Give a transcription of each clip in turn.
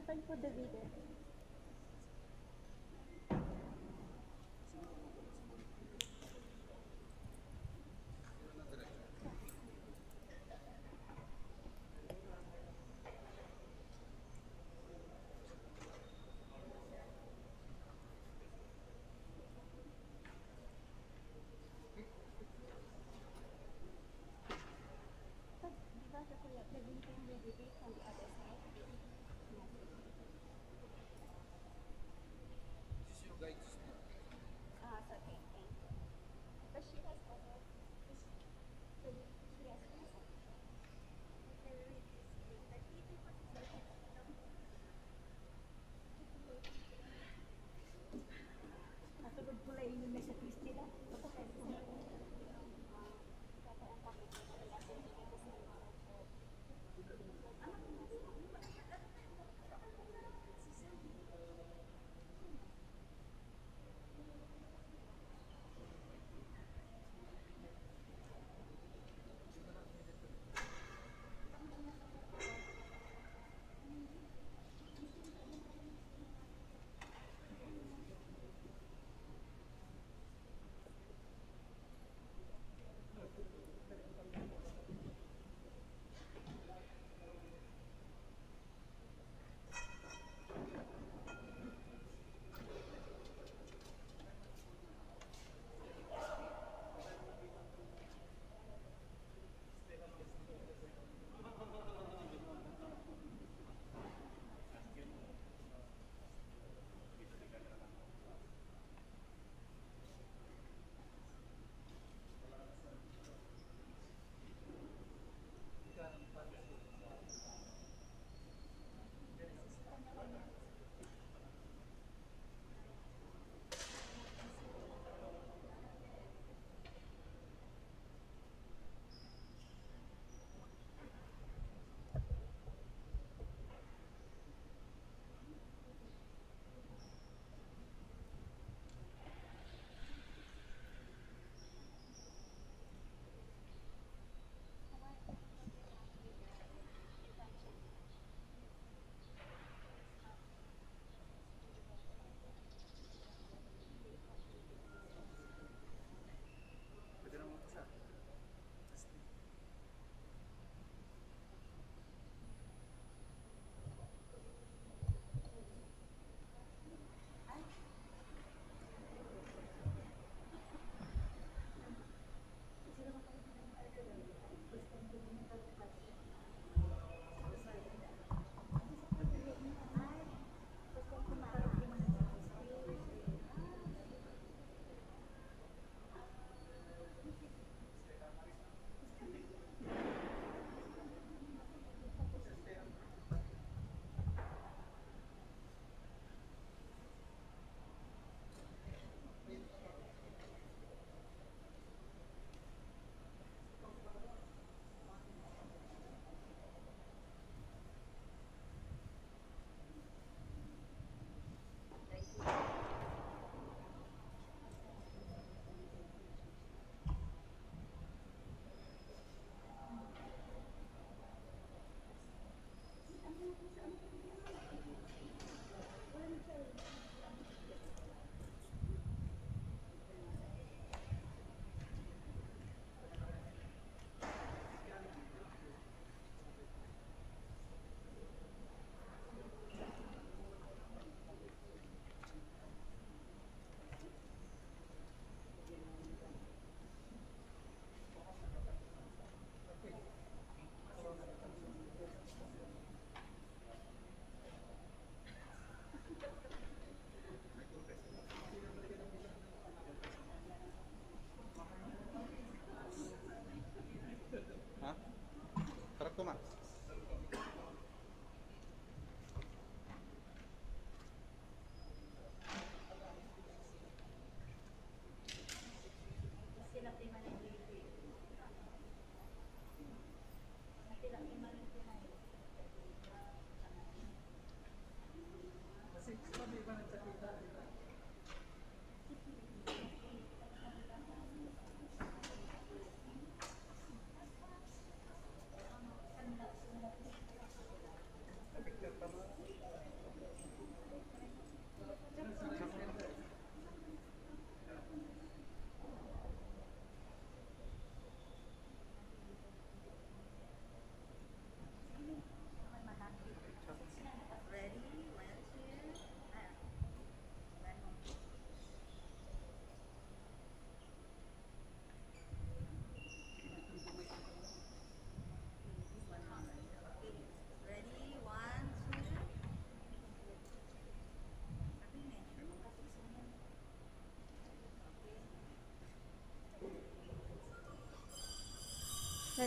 Open po the video.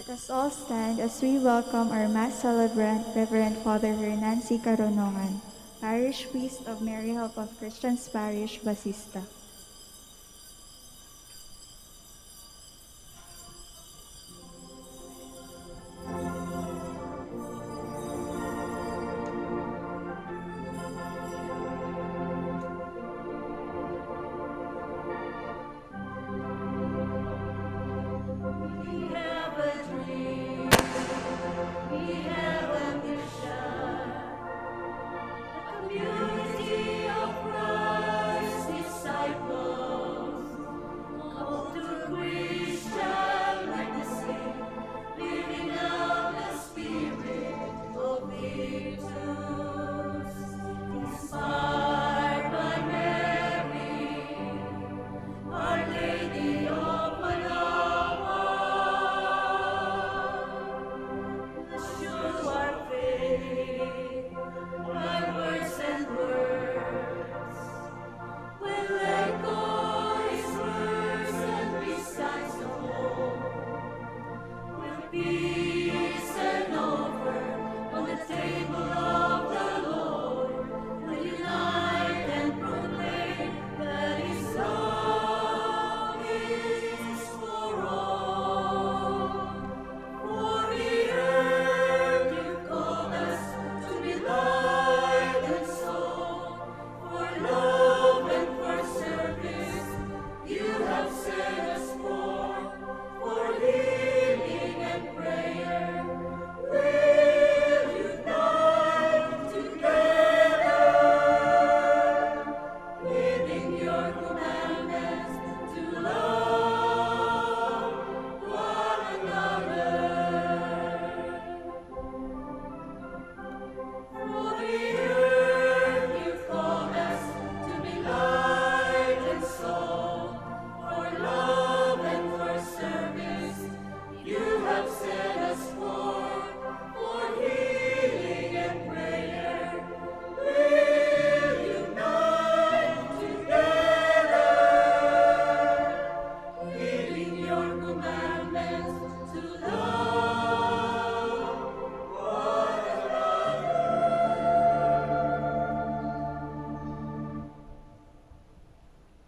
Let us all stand as we welcome our Mass celebrant, Reverend Father Nancy Caronongan, Parish Priest of Mary Help of Christians Parish, Basista.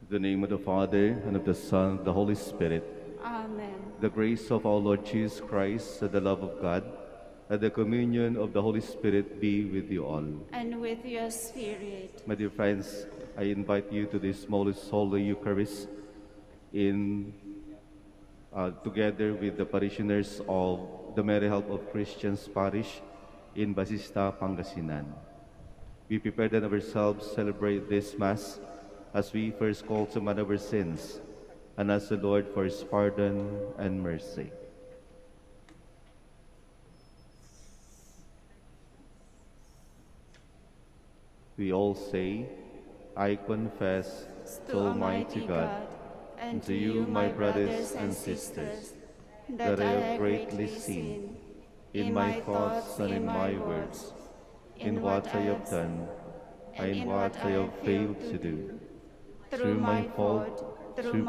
In the name of the Father, and of the Son, and of the Holy Spirit. Amen. The grace of our Lord Jesus Christ, and the love of God, and the communion of the Holy Spirit be with you all. And with your spirit. My dear friends, I invite you to this most holy Eucharist together with the parishioners of the Mary Help of Christians Parish in Basista, Pangasinan. We prepare then ourselves to celebrate this Mass as we first call to mind our sins and ask the Lord for His pardon and mercy. We all say, I confess to Almighty God and to you, my brothers and sisters, that I have greatly sinned in my thoughts and in my words, in what I have done and in what I have failed to do. Through my fault, through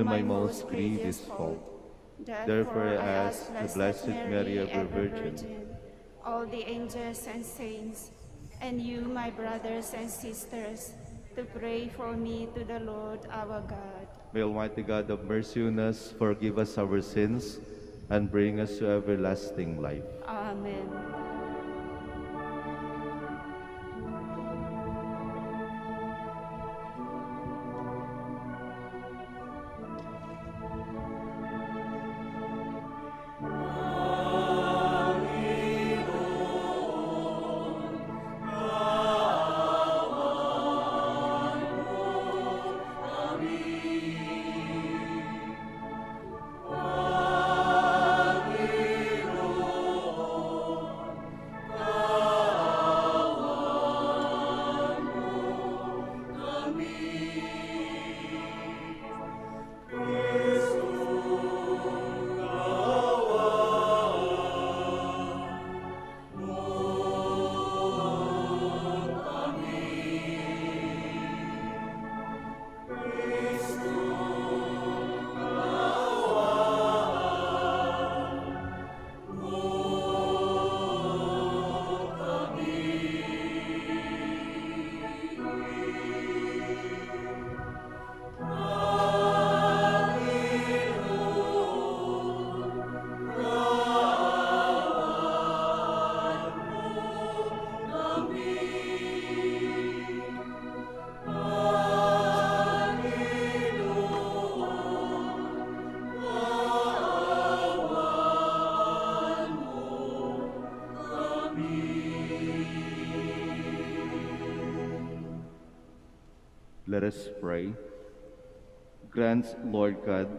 my most grievous fault. Therefore I ask the Blessed Mary, ever Virgin, all the angels and saints, and you, my brothers and sisters, to pray for me to the Lord our God. May Almighty God have mercy on us, forgive us our sins, and bring us to everlasting life. Amen. Let us pray. Grant, Lord God,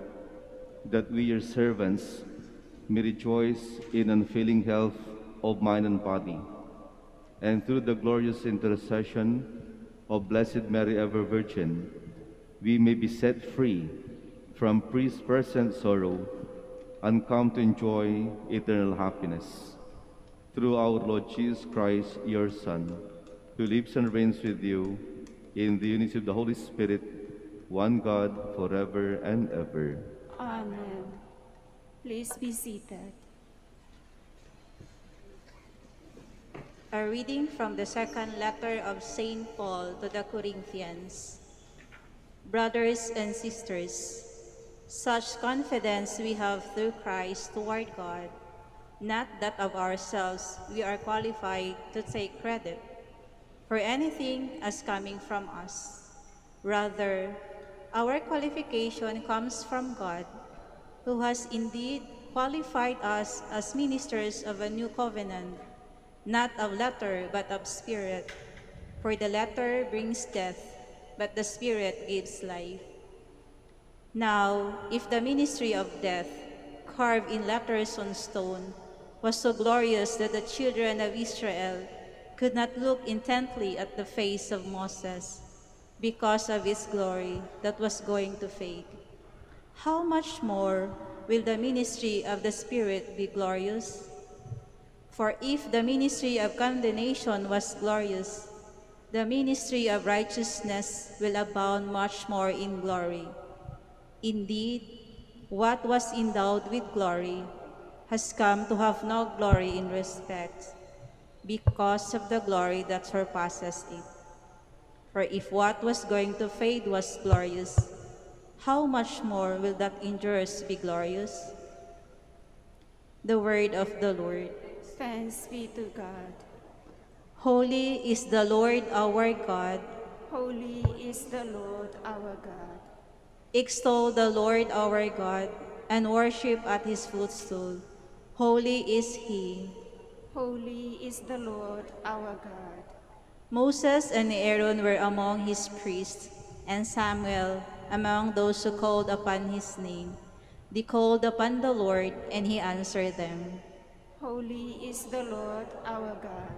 that we, your servants, may rejoice in unfailing health of mind and body, and through the glorious intercession of Blessed Mary, ever Virgin, we may be set free from present sorrow and come to enjoy eternal happiness. Through our Lord Jesus Christ, your Son, who lives and reigns with you in the unity of the Holy Spirit, one God, forever and ever. Amen. Please be seated. A reading from the second letter of St. Paul to the Corinthians. Brothers and sisters, such confidence we have through Christ toward God, not that of ourselves we are qualified to take credit for anything as coming from us. Rather, our qualification comes from God, who has indeed qualified us as ministers of a new covenant, not of letter but of spirit. For the letter brings death, but the Spirit gives life. Now, if the ministry of death, carved in letters on stone, was so glorious that the children of Israel could not look intently at the face of Moses because of his glory that was going to fade, how much more will the ministry of the Spirit be glorious? For if the ministry of condemnation was glorious, the ministry of righteousness will abound much more in glory. Indeed, what was endowed with glory has come to have no glory in respect, because of the glory that surpasses it. For if what was going to fade was glorious, how much more will that endures be glorious? The word of the Lord. Thanks be to God. Holy is the Lord our God. Holy is the Lord our God. Extol the Lord our God and worship at his footstool. Holy is he. Holy is the Lord our God. Moses and Aaron were among his priests, and Samuel among those who called upon his name. They called upon the Lord, and he answered them. Holy is the Lord our God.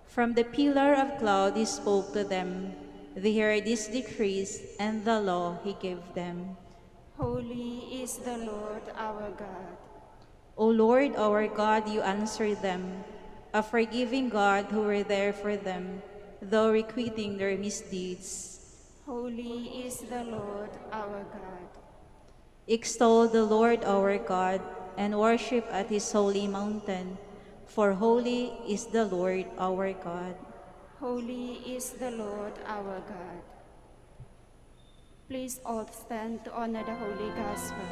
From the pillar of cloud he spoke to them. They heard his decrees and the law he gave them. Holy is the Lord our God. O Lord our God, you answered them, a forgiving God who were there for them, though requiting their misdeeds. Holy is the Lord our God. Extol the Lord our God and worship at his holy mountain, for holy is the Lord our God. Holy is the Lord our God. Please all stand to honor the Holy Gospel.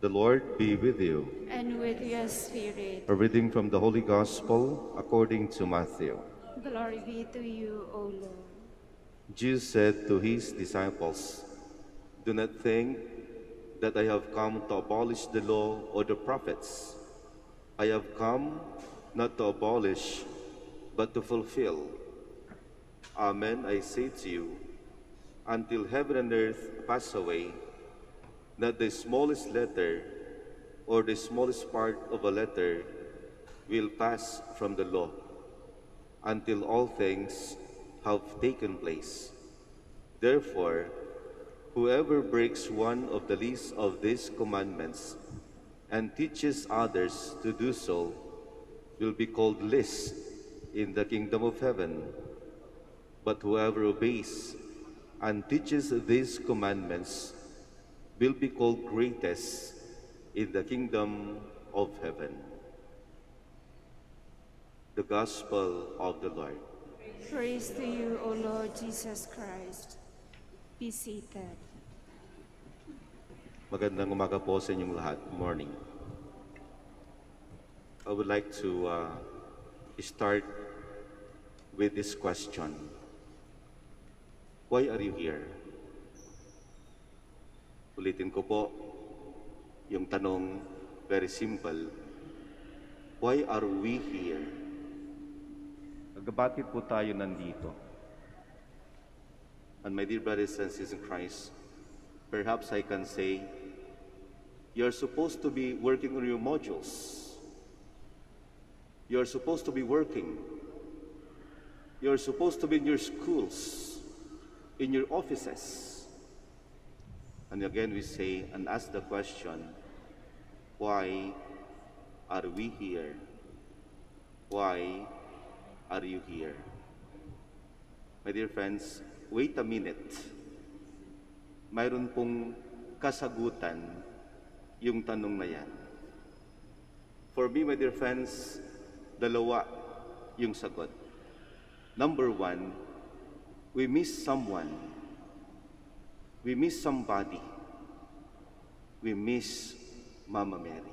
The Lord be with you. And with your spirit. A reading from the Holy Gospel according to Matthew. Glory be to you, O Lord. Jesus said to his disciples, "Do not think that I have come to abolish the law or the prophets. I have come not to abolish, but to fulfill. Amen, I say to you, until heaven and earth pass away, not the smallest letter or the smallest part of a letter will pass from the law until all things have taken place. Therefore, whoever breaks one of the least of these commandments and teaches others to do so will be called least in the kingdom of heaven. But whoever obeys and teaches these commandments will be called greatest in the kingdom of heaven. The Gospel of the Lord. Praise to you, O Lord Jesus Christ. Be seated. Magandang umaga po sa inyong lahat. Morning. I would like to start with this question. Why are you here? Ulitin ko po yung tanong, very simple. Why are we here? Bakit po tayo nandito? And my dear brothers and sisters in Christ, perhaps I can say, you're supposed to be working on your modules. You're supposed to be working. You're supposed to be in your schools, in your offices. And again we say and ask the question, why are we here? Why are you here? My dear friends, wait a minute. Mayroon pong kasagutan yung tanong na yan. For me, my dear friends, dalawa yung sagot. Number one, we miss someone. We miss somebody. We miss Mama Mary.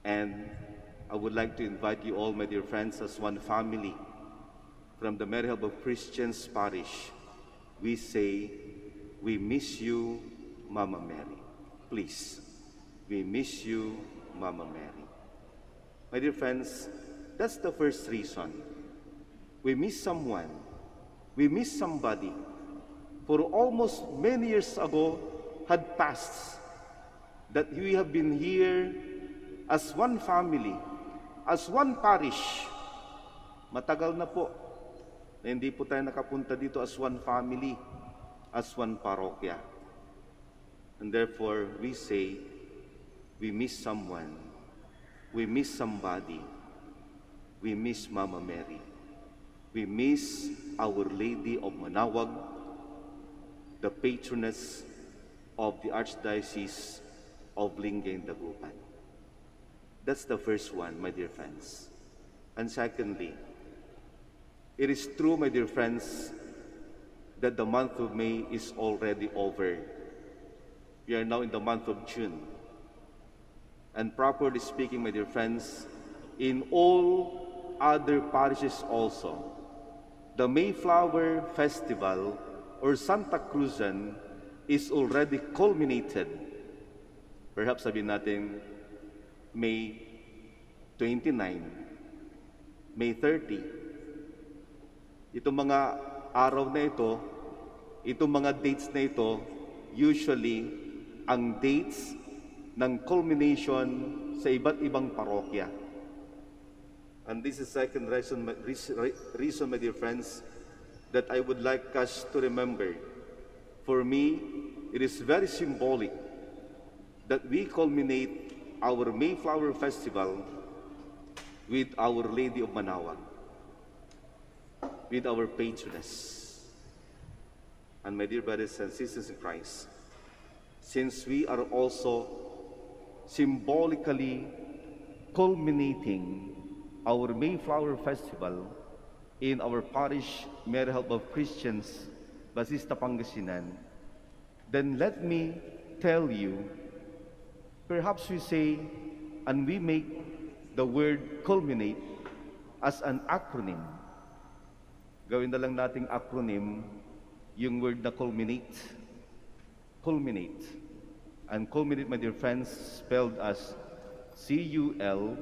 And I would like to invite you all, my dear friends, as one family from the Mary Help of Christians Parish. We say, we miss you, Mama Mary. Please, we miss you, Mama Mary. My dear friends, that's the first reason. We miss someone. We miss somebody. For almost many years ago had passed that we have been here as one family, as one parish. Matagal na po na hindi po tayo nakapunta dito as one family, as one parokya. And therefore, we say, we miss someone, we miss somebody, we miss Mama Mary. We miss Our Lady of Manaoag, the patroness of the Archdiocese of Lingayen and Dagupan. That's the first one, my dear friends. And secondly, it is true, my dear friends, that the month of May is already over. We are now in the month of June. And properly speaking, my dear friends, in all other parishes also, the Mayflower Festival or Santa Cruzan is already culminated. Perhaps sabihin natin, May 29, May 30. Itong mga araw na ito, itong mga dates na ito, usually ang dates ng culmination sa iba't ibang parokya. And this is second reason, my dear friends, that I would like us to remember. For me, it is very symbolic that we culminate our Mayflower Festival with Our Lady of Manaoag, with our patroness. And my dear brothers and sisters in Christ, since we are also symbolically culminating our Mayflower Festival in our parish Mary Help of Christians, Basista, Pangasinan, then let me tell you, perhaps we say and we make the word culminate as an acronym. Gawin na lang nating acronym yung word na culminate. Culminate. And culminate, my dear friends, spelled as C-U-L-M-I-N-A-T-E.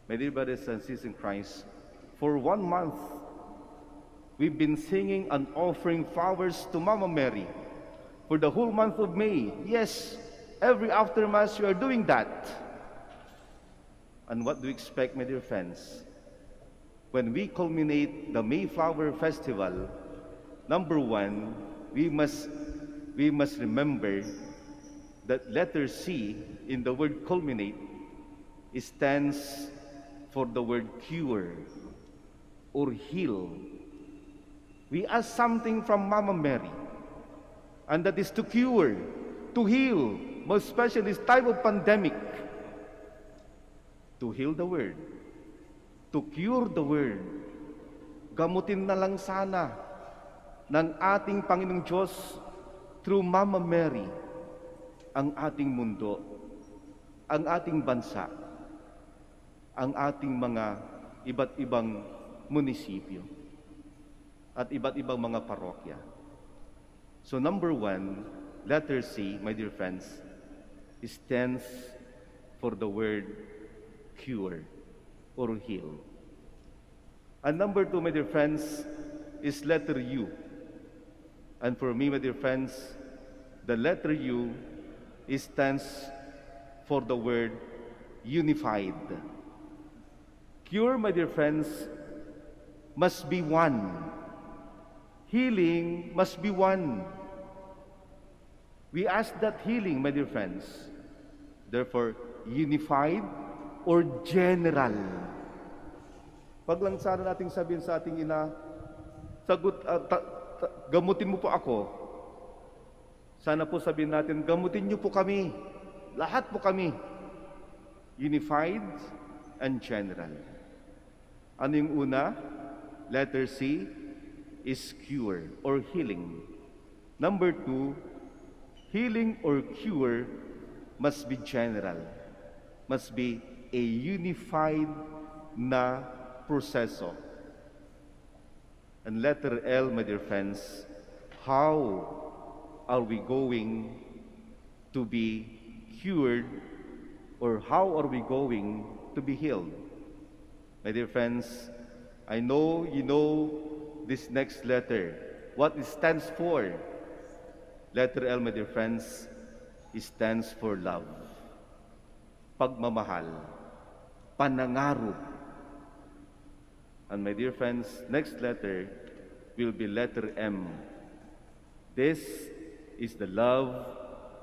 My dear brothers and sisters in Christ, for 1 month, we've been singing and offering flowers to Mama Mary for the whole month of May. Yes, Every after Mass, you are doing that. And what do you expect, my dear friends? When we culminate the Mayflower Festival, number one, we must remember that letter C in the word culminate stands for the word cure or heal. We ask something from Mama Mary, and that is to cure, to heal, most especially this type of pandemic, to heal the world, to cure the world. Gamutin na lang sana ng ating Panginoong Diyos through Mama Mary ang ating mundo, ang ating bansa, ang ating mga iba't ibang munisipyo at iba't ibang mga parokya. So number one, letter C, my dear friends, stands for the word cure or heal. And number two, my dear friends, is letter U. And for me, my dear friends, the letter U stands for the word unified. Cure, my dear friends, must be one. Healing must be one. We ask that healing, my dear friends. Therefore, unified or general. Pag lang sana nating sabihin sa ating ina, gamutin mo po ako. Sana po sabihin natin, gamutin niyo po kami. Lahat po kami. Unified and general. Ano yung una? Letter C is cure or healing. Number two, healing or cure must be general. Must be a unified na proseso. And letter L, my dear friends, how are we going to be cured or how are we going to be healed? My dear friends, I know you know this next letter. What it stands for? Letter L, my dear friends, it stands for love. Pagmamahal. Panangarop. And my dear friends, next letter will be letter M. This is the love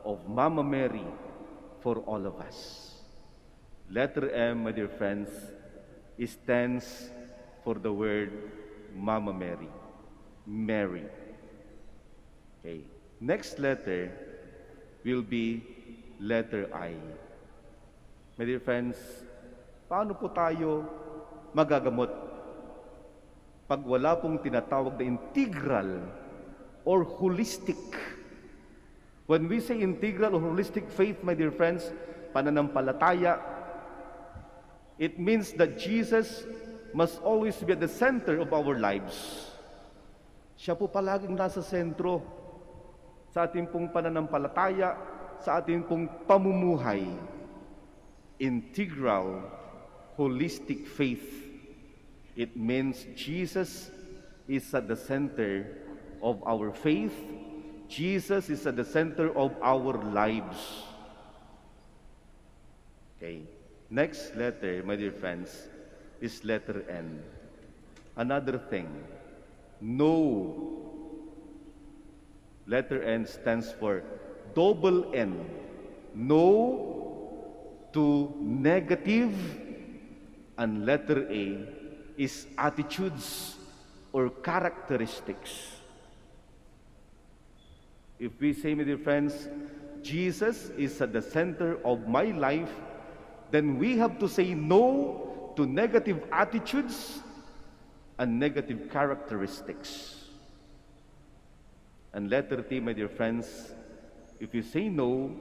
of Mama Mary for all of us. Letter M, my dear friends, it stands for the word Mama Mary. Mary. Okay. Next letter will be letter I. My dear friends, paano po tayo magagamot pag wala pong tinatawag na integral or holistic? When we say integral or holistic faith, my dear friends, pananampalataya, it means that Jesus must always be at the center of our lives. Siya po palaging nasa sentro sa ating pong pananampalataya, sa ating pong pamumuhay. Integral, holistic faith. It means Jesus is at the center of our faith. Jesus is at the center of our lives. Okay. Next letter, my dear friends, is letter N. Another thing. No. Letter N stands for double N. No to negative, and letter A is attitudes or characteristics. If we say, my dear friends, Jesus is at the center of my life, then we have to say no to negative attitudes and negative characteristics. And letter T, my dear friends, if you say no,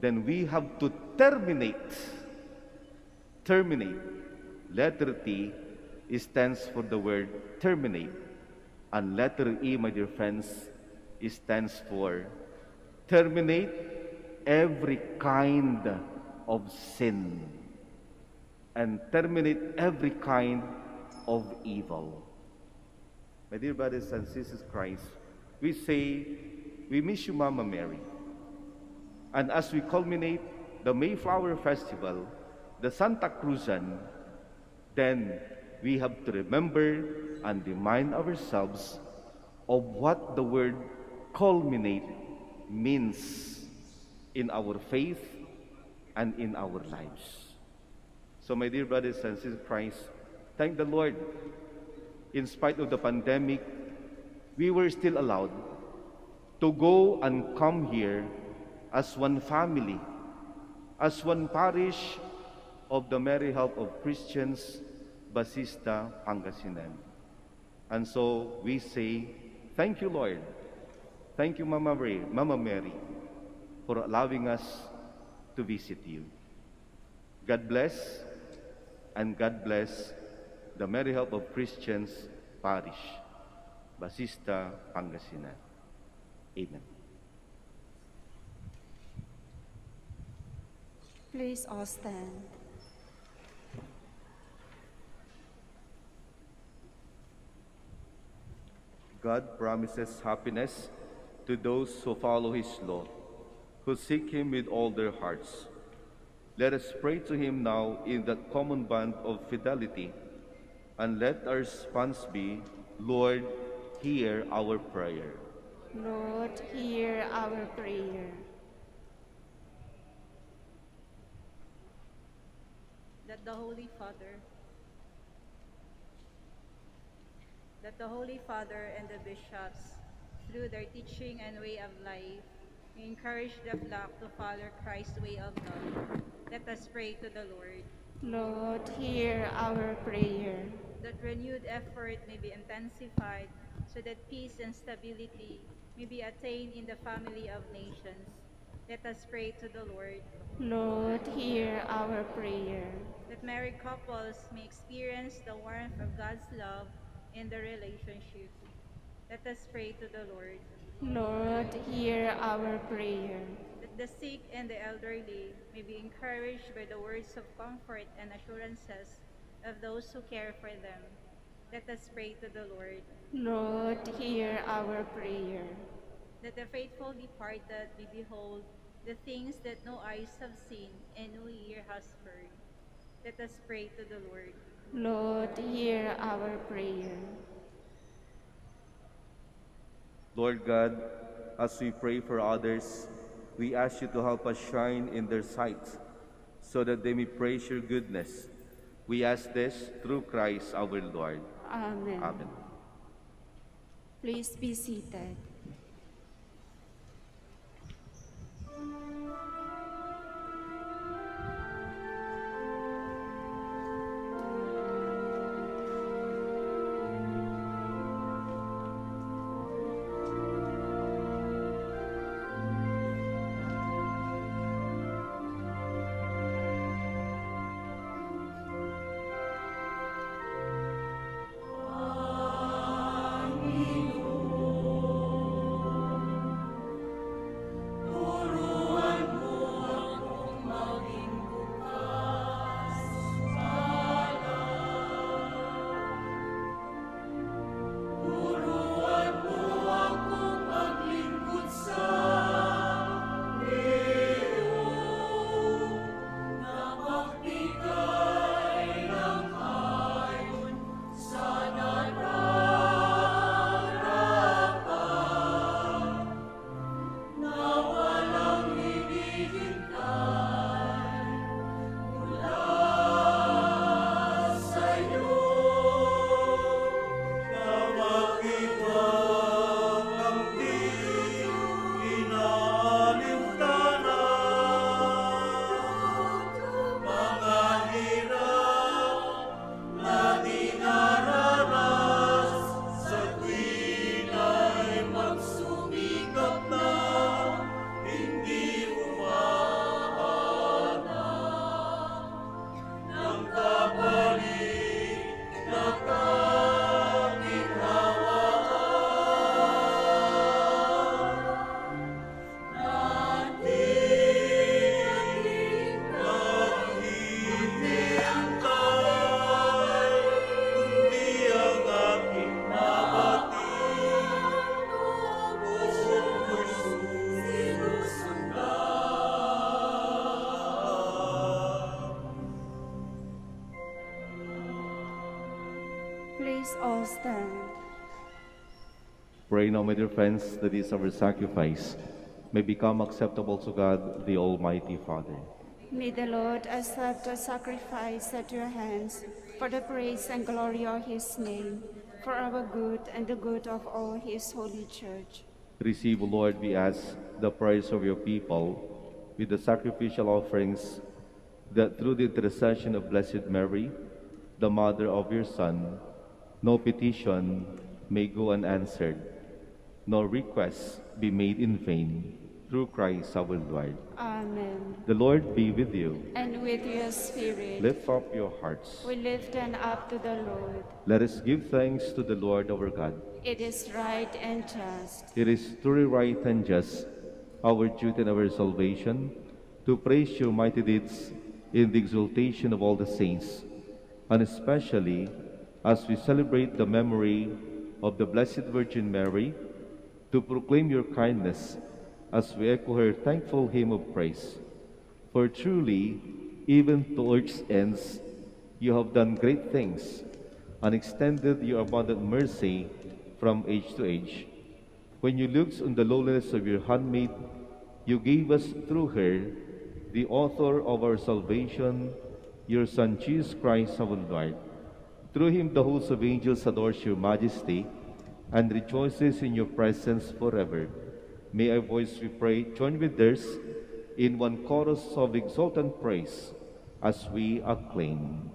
then we have to terminate. Terminate. Letter T stands for the word terminate. And letter E, my dear friends, stands for terminate every kind of sin and terminate every kind of evil. My dear brothers and sisters in Christ, we say, we miss you, Mama Mary. And as we culminate the Mayflower Festival, the Santa Cruzan, then we have to remember and remind ourselves of what the word culminate means in our faith and in our lives. So my dear brothers and sisters in Christ, thank the Lord. In spite of the pandemic, we were still allowed to go and come here as one family, as one parish of the Mary Help of Christians, Basista, Pangasinan. And so we say, thank you, Lord. Thank you, Mama Mary, for allowing us to visit you. God bless, and God bless the Mary Help of Christians Parish, Basista, Pangasinan. Amen. Please all stand. God promises happiness to those who follow His law, who seek Him with all their hearts. Let us pray to Him now in that common bond of fidelity, and let our response be, Lord, hear our prayer. Lord, hear our prayer. That the Holy Father and the bishops, through their teaching and way of life, encourage the flock to follow Christ's way of love. Let us pray to the Lord. Lord, hear our prayer. That renewed effort may be intensified, so that peace and stability may be attained in the family of nations. Let us pray to the Lord. Lord, hear our prayer. That married couples may experience the warmth of God's love in their relationship. Let us pray to the Lord. Lord, hear our prayer. That the sick and the elderly may be encouraged by the words of comfort and assurances of those who care for them. Let us pray to the Lord. Lord, hear our prayer. That the faithful departed may behold the things that no eyes have seen and no ear has heard. Let us pray to the Lord. Lord, hear our prayer. Lord God, as we pray for others, we ask you to help us shine in their sight, so that they may praise your goodness. We ask this through Christ our Lord. Amen. Amen. Please be seated. Please all stand. Pray now, my dear friends, that this our sacrifice may become acceptable to God, the Almighty Father. May the Lord accept the sacrifice at your hands for the praise and glory of his name, for our good and the good of all his holy church. Receive, Lord, we ask, the prayers of your people with the sacrificial offerings, that through the intercession of Blessed Mary, the mother of your Son, no petition may go unanswered, no request be made in vain, through Christ our Lord. Amen. The Lord be with you. And with your spirit, Lift up your hearts. we lift them up to the Lord. Let us give thanks to the Lord our God. It is right and just. It is truly right and just, our duty and our salvation, to praise your mighty deeds in the exaltation of all the saints, and especially as we celebrate the memory of the Blessed Virgin Mary, to proclaim your kindness as we echo her thankful hymn of praise. For truly, even to earth's ends, you have done great things, and extended your abundant mercy from age to age. When you looked on the lowliness of your handmaid, you gave us through her the author of our salvation, your Son Jesus Christ our Lord. Through him the host of angels adores your majesty and rejoices in your presence forever. May our voice, we pray, join with theirs in one chorus of exultant praise as we acclaim.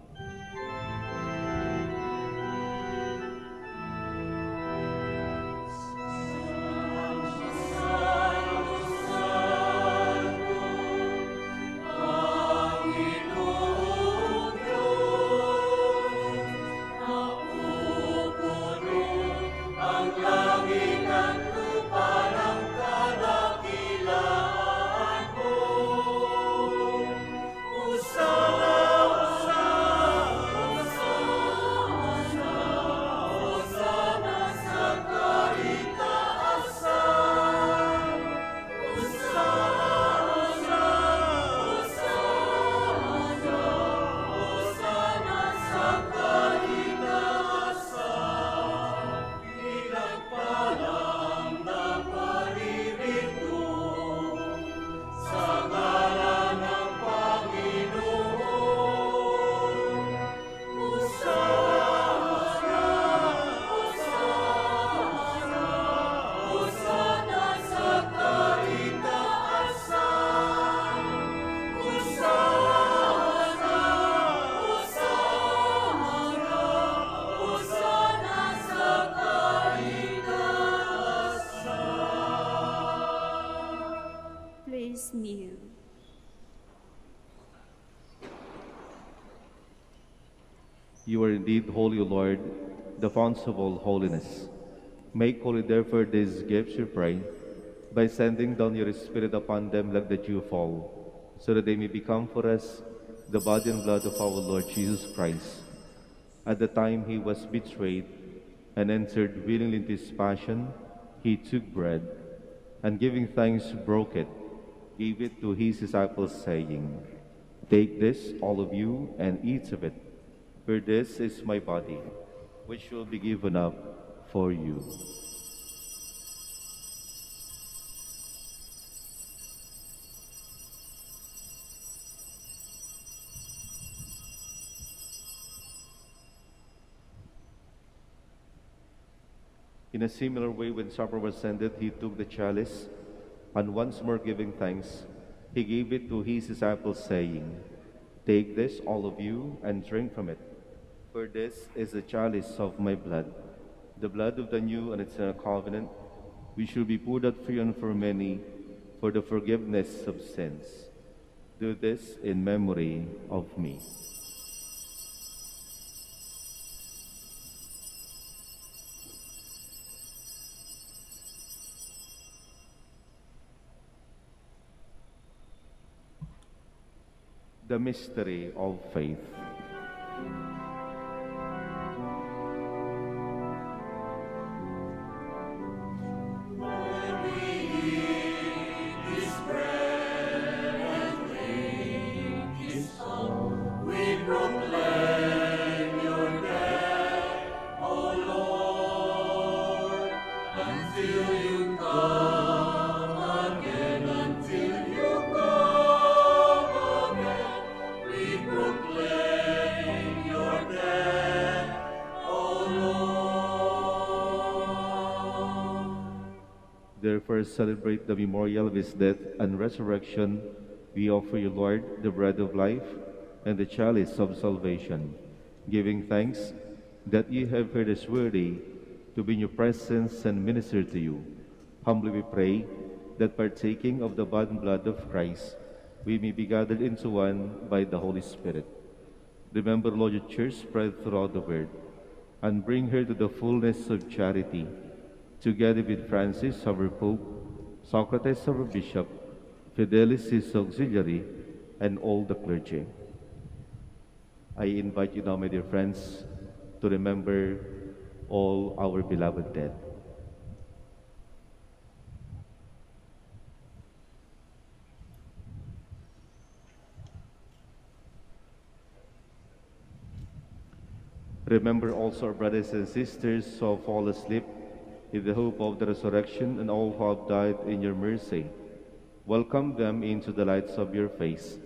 Please kneel. You are indeed holy, O Lord, the fount of all holiness. Make holy, therefore, these gifts, we pray, by sending down your Spirit upon them like the dew fall, so that they may become for us the body and blood of our Lord Jesus Christ. At the time he was betrayed and entered willingly into his passion, he took bread, and giving thanks, broke it, gave it to his disciples, saying, "Take this, all of you, and eat of it, for this is my body, which will be given up for you." In a similar way, when supper was ended, he took the chalice, and once more giving thanks, he gave it to his disciples, saying, "Take this, all of you, and drink from it, for this is the chalice of my blood, the blood of the new and eternal covenant, which will be poured out for you and for many for the forgiveness of sins. Do this in memory of me." The mystery of faith. We proclaim your death, O first celebrate the memorial of his death and resurrection, we offer you, Lord, the bread of life and the chalice of salvation, giving thanks that you have heard us worthy to be in your presence and minister to you. Humbly we pray that partaking of the body and blood of Christ, we may be gathered into one by the Holy Spirit. Remember, Lord, your church spread throughout the world, and bring her to the fullness of charity, together with Francis, our Pope, Socrates, our Bishop, Fidelis, his auxiliary, and all the clergy. I invite you now, my dear friends, to remember all our beloved dead. Remember also our brothers and sisters who have fallen asleep in the hope of the resurrection, and all who have died in your mercy. Welcome them into the lights of your face.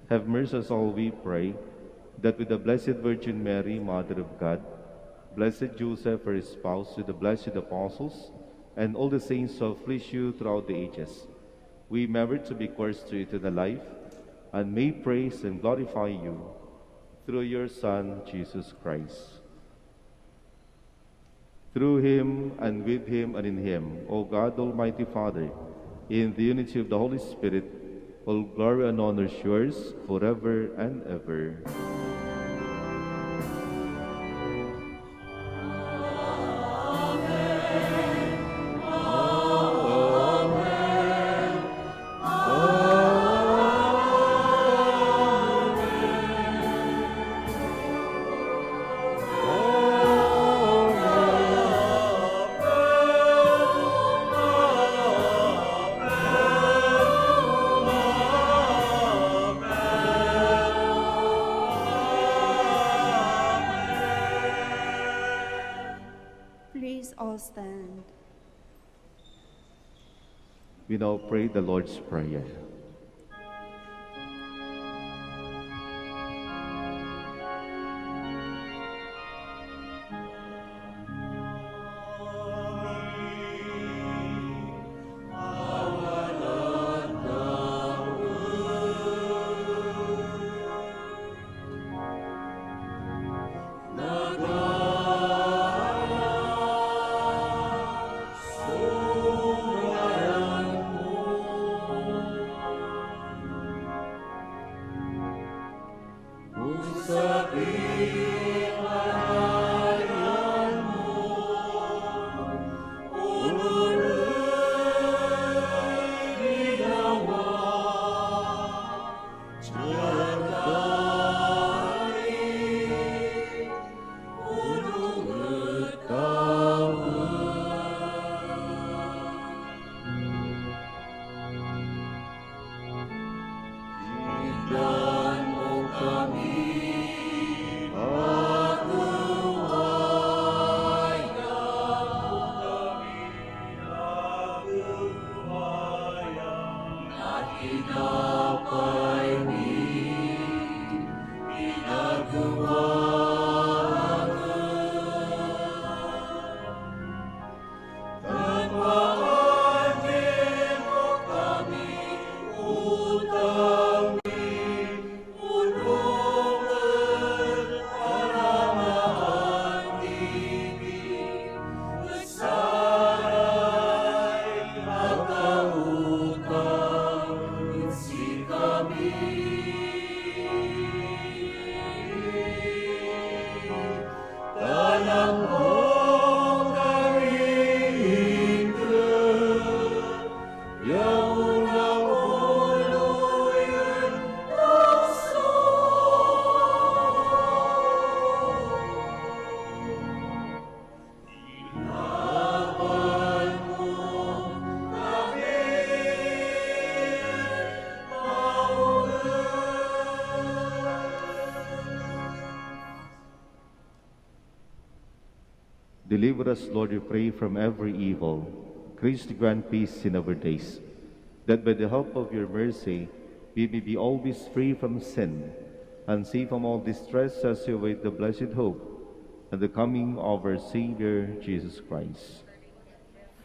Have mercy on us all, we pray, that with the Blessed Virgin Mary, Mother of God, Blessed Joseph, her spouse, with the blessed apostles, and all the saints who afflict you throughout the ages, we merit to be cursed to eternal life, and may praise and glorify you through your Son, Jesus Christ. Through him, and with him, and in him, O God, Almighty Father, in the unity of the Holy Spirit, all glory and honor is yours forever and ever. Please all stand. We now pray the Lord's Prayer. Deliver us, Lord, we pray, from every evil. Grace to grant peace in our days, that by the help of your mercy we may be always free from sin, and safe from all distress as we await the blessed hope and the coming of our Savior, Jesus Christ.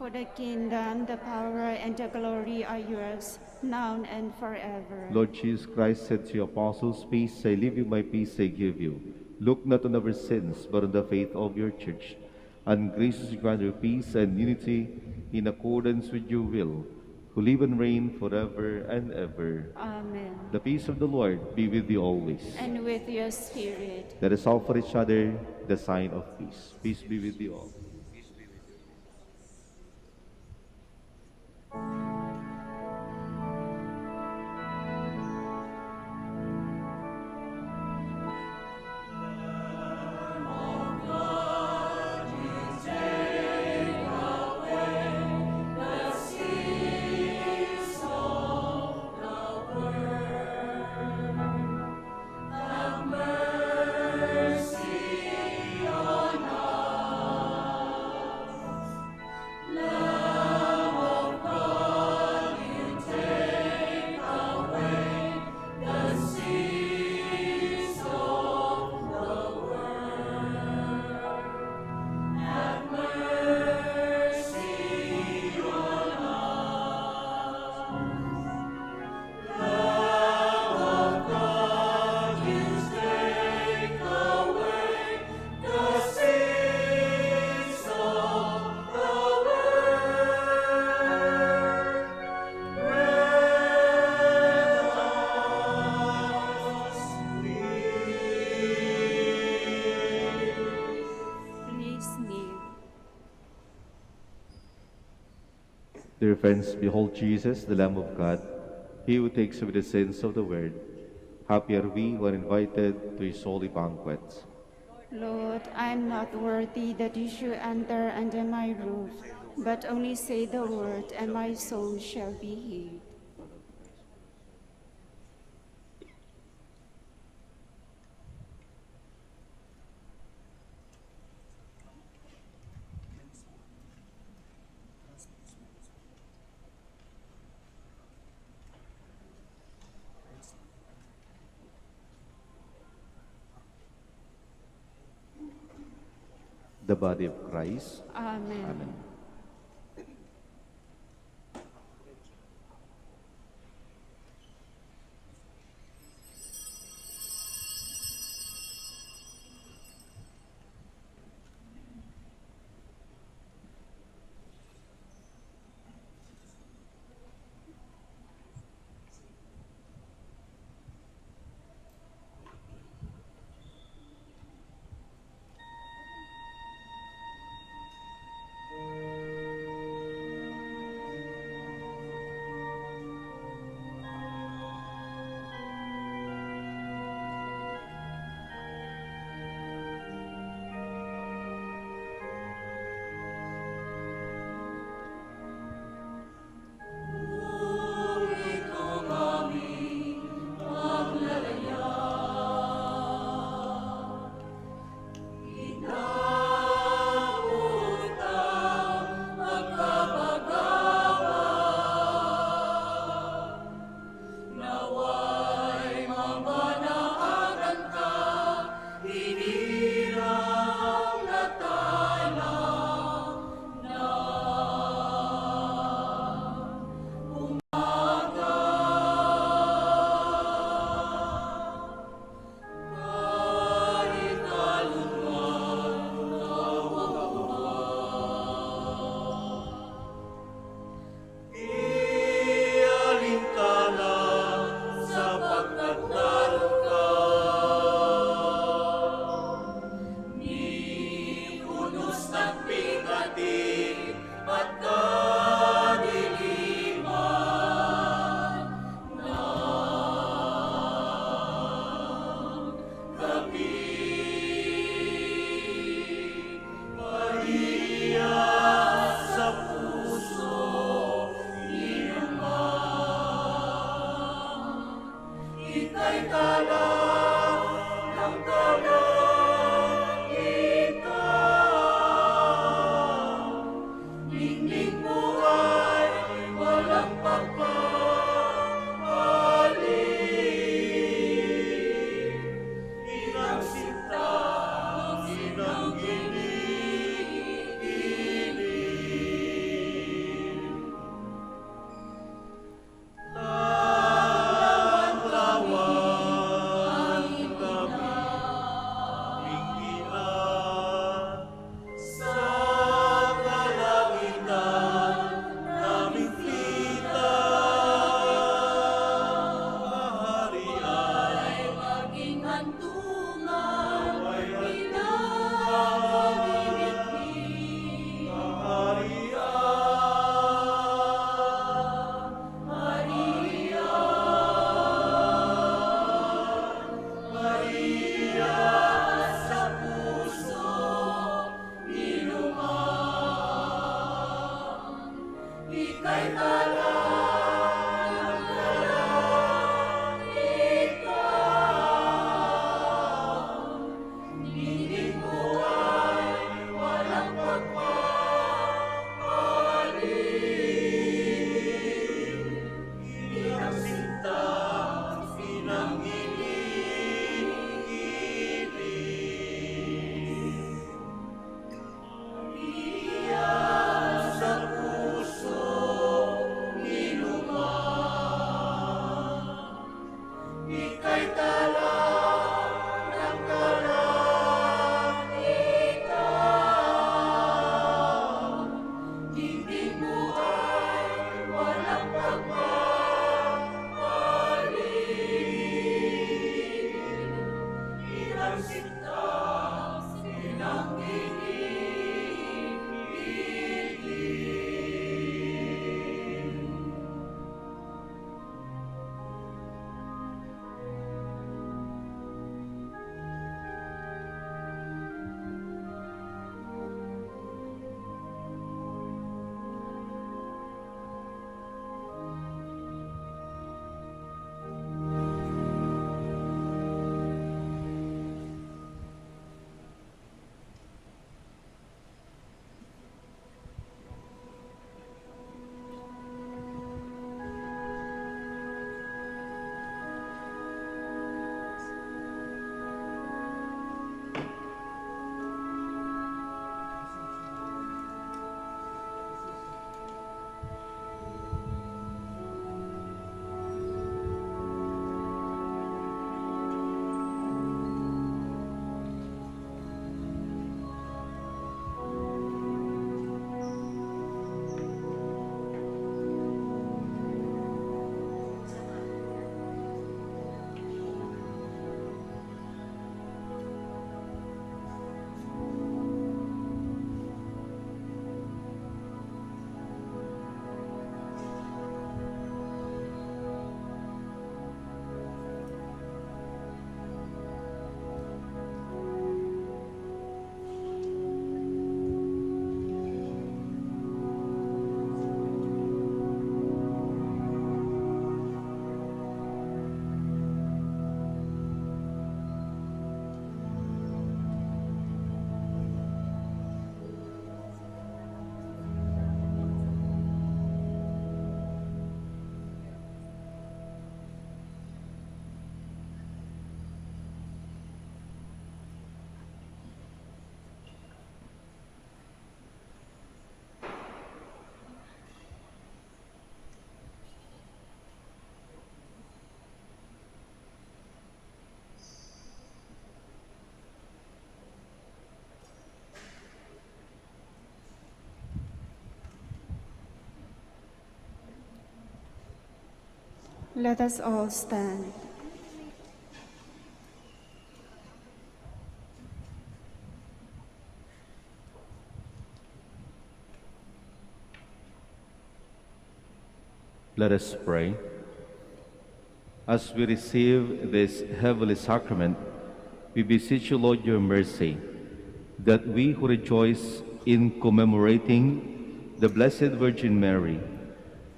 For the kingdom, the power, and the glory are yours, now and forever. Lord Jesus Christ said to your apostles, "Peace I leave you, my peace I give you. Look not on our sins, but on the faith of your church, and graciously grant her peace and unity in accordance with your will, who live and reign forever and ever." Amen. The peace of the Lord be with you always. And with your spirit. Let us offer each other the sign of peace. Peace be with you all. Dear friends, behold Jesus, the Lamb of God, he who takes away the sins of the world. Happy are we who are invited to his holy banquet. Lord, I am not worthy that you should enter under my roof, but only say the word, and my soul shall be healed. The body of Christ. Amen. Amen. Let us all stand. Let us pray. As we receive this heavenly sacrament, we beseech you, Lord, your mercy, that we who rejoice in commemorating the Blessed Virgin Mary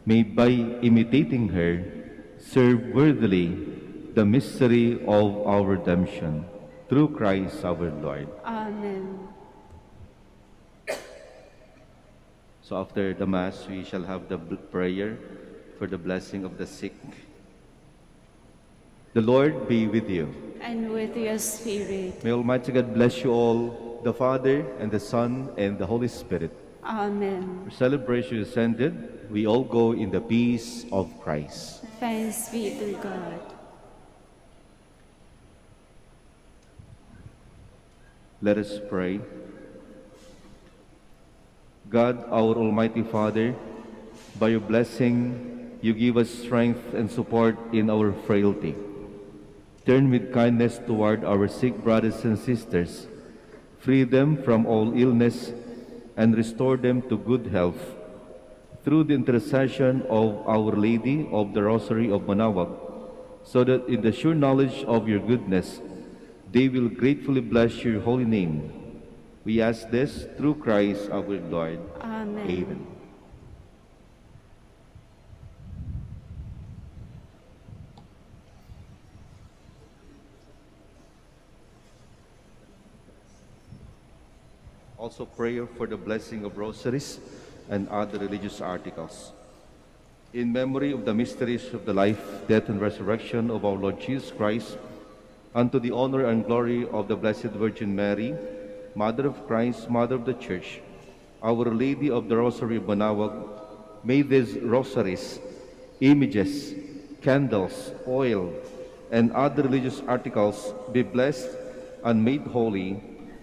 may, by imitating her, serve worthily the mystery of our redemption. Through Christ our Lord. Amen. So after the Mass, we shall have the prayer for the blessing of the sick. The Lord be with you. And with your spirit. May Almighty God bless you all, the Father, and the Son, and the Holy Spirit. Amen. For celebration is ended, we all go in the peace of Christ. Thanks be to God. Let us pray. God, our Almighty Father, by your blessing, you give us strength and support in our frailty. Turn with kindness toward our sick brothers and sisters, free them from all illness, and restore them to good health. Through the intercession of Our Lady of the Rosary of Manaoag, so that in the sure knowledge of your goodness, they will gratefully bless your holy name. We ask this through Christ our Lord. Amen. Amen. Also prayer for the blessing of rosaries and other religious articles. In memory of the mysteries of the life, death, and resurrection of our Lord Jesus Christ, unto the honor and glory of the Blessed Virgin Mary, Mother of Christ, Mother of the Church, Our Lady of the Rosary of Manaoag, may these rosaries, images, candles, oil, and other religious articles be blessed and made holy.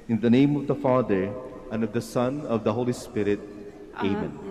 In the name of the Father, and of the Son, of the Holy Spirit. Amen.